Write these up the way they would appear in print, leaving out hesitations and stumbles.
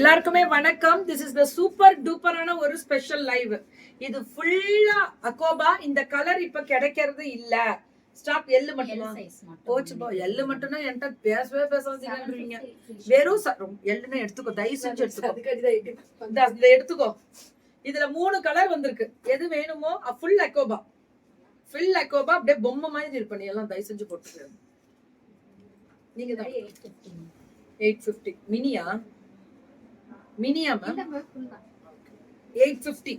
எல்லாருக்குமே வணக்கம். This is the super டூப்பரான ஒரு ஸ்பெஷல் லைவ். இது ஃபுல்லா அகோபா. இந்த கலர் இப்ப கிடைக்கிறது இல்ல. ஸ்டாப். எள்ளு மட்டுமா போச்சு போ. எள்ளு மட்டும்னா என்கிட்ட பேசவே பேசாதீங்கன்றீங்க. வெறும் எள்ளுன்னு எடுத்துக்கோ, தயவு செஞ்சு எடுத்துக்கோ. இதுல 3 கலர் வந்திருக்கு. எது வேணுமோ ஃபுல் அகோபா. ஃபுல் அகோபா அப்படியே பொம்மை மாதிரி இது பண்ணி எல்லாம் தயவு செஞ்சு போட்டுக்கிறேன். நீங்க தான் 850 மினியா மினியா மேம் 850.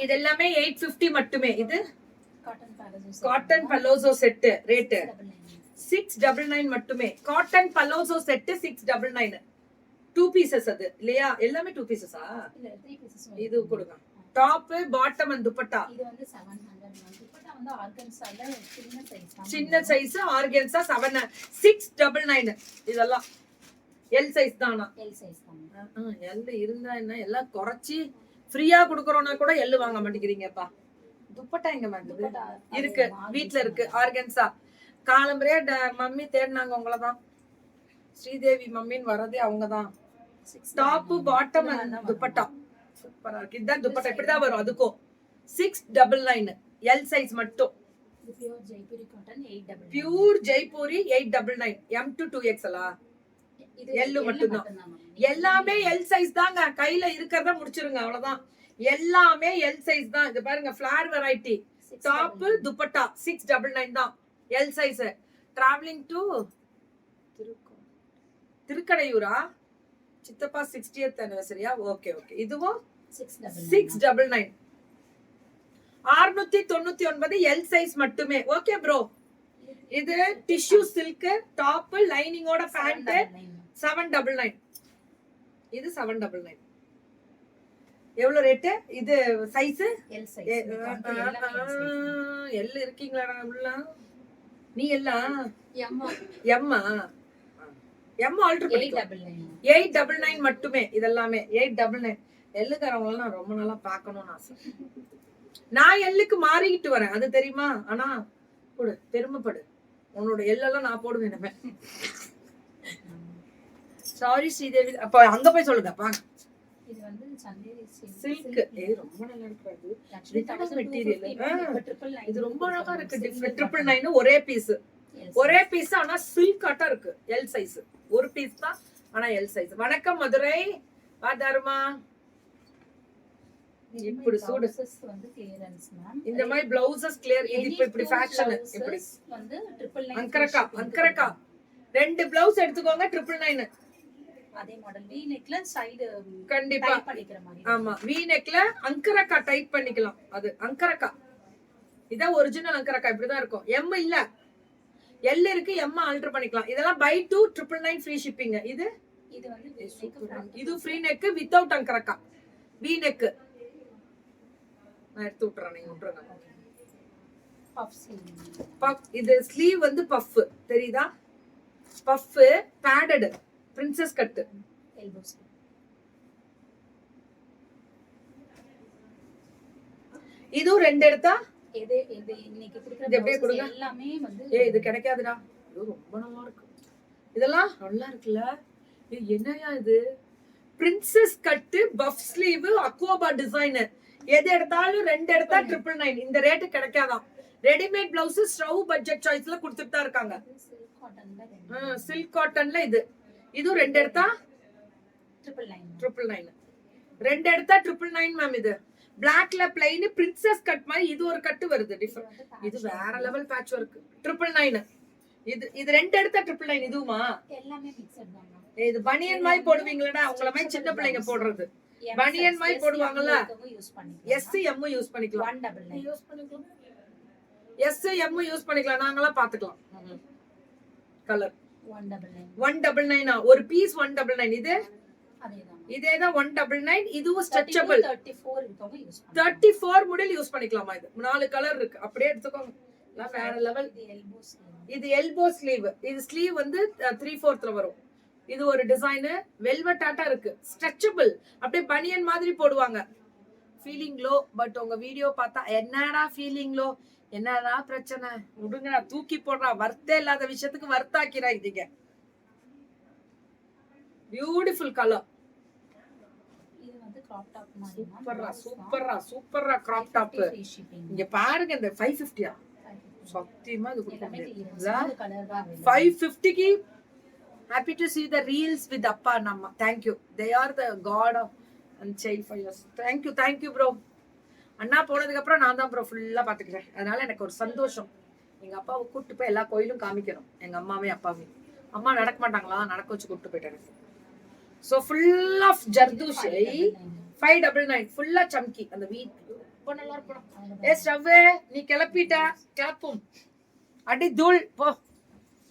இது எல்லாமே 850 மட்டுமே. இது காட்டன் பலோசோ செட் ரேட் 699 மட்டுமே. Cotton palazzo set 699. 2 பீசஸ் அது இல்லையா? எல்லாமே 2 பீசஸா? இல்ல 3 பீசஸ். இது கொடுங்க. Top bottom and dupatta. இது வந்து 700 துப்பட்டா வந்து ஆர்கன்சால சின்ன சைஸ் ஆர்கன்சா 699. இதெல்லாம் எல் சைஸ் தானா? எல் சைஸ் தான். எல் இருந்தா என்ன, எல்லாம் குறைச்சி ஃப்ரீயா குடுக்கறோம்னா கூட எல் வாங்க மாட்டேங்கிறீங்கப்பா. துப்பட்டா எங்க வாங்குது? இருக்கு, வீட்ல இருக்கு. ஆர்கன்சா காலம்பரே மம்மி தேடினாங்க உங்களதான். ஸ்ரீதேவி மம்மின்னு வரதே அவங்கதான். டாப் பாட்டம் துப்பட்டா சூப்பரா இருக்கு. இதுதான் துப்பட்டா, இப்படிதான் வரும். அதுக்கும் 699 எல் சைஸ் மட்டும். Pure Jaipuri cotton 899. Pure Jaipuri 899. M to 2XL எல்லு மட்டும்தான். எல்லாமே எல் சைஸ் தாங்க. கையில இருக்கிறத முடிச்சிருங்க, அவ்வளவுதான். எல்லாமே எல் சைஸ் தான். இது பாருங்க, ஃபிளார் வெரைட்டி டாப் துப்பட்டா 699 தான் எல் சைஸ். டிராவலிங் டு திருக்கடையூரா? சித்தப்பா 60th anniversary. Okay okay. இதுவும் 699. 699 எல் சைஸ் மட்டுமே. Okay bro. இது டிஷ்யூ சில்க் டாப் லைனிங்கோட பேண்ட் 799. இது 799. எவ்வளவு ரேட்? இது சைஸ் எல் சைஸ். எல் இருக்கீங்களா உள்ள? நீ எல்லாம் எம்மா எம் ஆல்டர் பண்ணிக்கலாம். 899 மட்டுமே. இதெல்லாமே 899. எல்லுக்காரவங்கள நான் ரொம்ப நாளா பார்க்கணும்னு ஆசை. நான் எல்லுக்கு மாறிக்கிட்டு வரேன், அது தெரியுமா? ஆனா கொடு, பெருமைப்படு. உன்னோட எல்லாம் நான் போடுவேன். சாரி ஸ்ரீதேவி. அப்ப அங்க போய் சொல்லுங்கப்பா. இது வந்து சில்க். ரொம்ப நல்லா இருக்கு. மெட்டீரியல் இது ரொம்ப அழகா இருக்கு. 999 ஒரே பீஸ். ஒரே பீஸ், ஆனா சில்க் காட்டா இருக்கு. எல் சைஸ் ஒரு பீஸ் தான், ஆனா எல் சைஸ். வணக்கம் மதுரை. தர்மா. இப்படி சூடு வந்து கிளியரன்ஸ் மேம். இந்த மாதிரி ப்ளவுசஸ் கிளியர். இது இப்படி ஃபேஷன். இப்படி வந்து 999 அங்கரக்கா 2 ப்ளவுஸ் எடுத்துக்கோங்க 999. அதே மாடல் வி நெக்ல சைடு கண்டிப்பா டைப் பண்ணிக்கிற மாதிரி. ஆமா, வி நெக்ல அங்கரக்கா டைப் பண்ணிக்கலாம். அது அங்கரக்கா. இத ஒரிஜினல் அங்கரக்கா இப்படி தான் இருக்கும். எம் இல்ல, எல் இருக்கு. எம் ஆல்டர் பண்ணிக்கலாம். இதெல்லாம் பை 2 999 ஃப்ரீ ஷிப்பிங். இது வந்து இது free neck without angrakha. V neck நான் எடுத்து விட்டுறேன், நீங்க விட்டுருங்க. பஃப். இது ஸ்லீவ் வந்து பஃப் தெரியுதா? Puff padded princess cut. இதுவும் 2 எடுத்தா எல்லாமே வந்து இது கிடைக்காதுடா. ரொம்ப நல்லா இருக்கு. இதெல்லாம் நல்லா இருக்குல்ல. என்னையா இது? பிரின்சஸ் கட் பஃப் ஸ்லீவ் அக்வாபா டிசைன். எது எடுத்தாலும் 2 எடுத்தா 999. இந்த ரேட்டு கிடைக்காதான். ரெடிமேட் பிளவுஸ் ஸ்டவ் பட்ஜெட் சாய்ஸ்ல கொடுத்துட்டு தான் இருக்காங்க. சில்க் காட்டன்ல இது. இதுவும் 2 எடுத்தா 999. 2 எடுத்தா 999 மேம். இது பிளாக்ல பிளைன் பிரின்சஸ் கட் மாதிரி. இது ஒரு கட்டு வருது டிஃபரெண்ட். இது வேற லெவல் பேட்ச் ஒர்க் 999. இது 2 எடுத்தா 999. இதுவுமா? எல்லாமே மிக்ஸ்ட் தான். இது பனியன் மாதிரி போடுவீங்களடா, உங்கள மாதிரி சின்ன பிள்ளைங்க போடுறது. பனியன் மாதிரி போடுவாங்கல்ல. எஸ் எம் யூஸ் பண்ணிக்கலாம். 199 யூஸ் பண்ணிக்கலாம். எஸ் எம் யூஸ் பண்ணிக்கலாம். நாங்கலாம் பாத்துக்கலாம். கலர் 199 ஒரு பீஸ் 199. இது இதேதான் 199. இதுவும் ஸ்ட்ரெச்சபிள். 34 மாடல் யூஸ் பண்ணிக்கலாமா? இது 4 கலர் இருக்கு. அப்படியே எடுத்துக்கோங்க. எல்லாம் வேற லெவல். இது எல்போ ஸ்லீவ். இது ஸ்லீவ் வந்து 3/4 வரும். இது ஒரு டிசைன். வெல்வெட் ஆட்டா இருக்கு. ஸ்ட்ரெச்சபிள். அப்படியே பனியன் மாதிரி போடுவாங்க. Feeling low. பட் உங்க வீடியோ பார்த்தா என்னடா ஃபீலிங் லோ, என்னடா பிரச்சனை, விடுங்கடா, தூக்கி போடுறா. வர்த்தே இல்லாத விஷயத்துக்கு வர்த்தாக்கிறாங்க. Beautiful colour. இது வந்து கிராப் டாப் மாதிரி சூப்பரா சூப்பரா சூப்பரா கிராப் டாப். இங்க பாருங்க இந்த 550. சத்தியமா இது கொடுக்க முடியாது. கலர் தான் 550க்கு happy to see the reels with அப்பா and அம்மா. Thank you. They are the god of and child for us. Thank you bro. அண்ணா போனதுக்கு அப்புறம் நான் தான் ப்ரோ ஃபுல்லா பாத்துக்கிறேன். அதனால எனக்கு ஒரு சந்தோஷம். எங்க அப்பாவை கூட்டு போய் எல்லா கோயிலும் காமிக்கணும். எங்க அம்மாவே அப்பாவே. அம்மா நடக்க மாட்டாங்களா, நடக்க வச்சு கூட்டு போயிட்டாங்க. So full of ஜர்தூஷை 599 ஃபுல்லா சம்கி. அந்த வீட் ரொம்ப நல்லா இருக்கும். ஏ ஸ்டவ்வே நீ கிளப்பிட்ட கிளப்பும் அடி தூள் போ.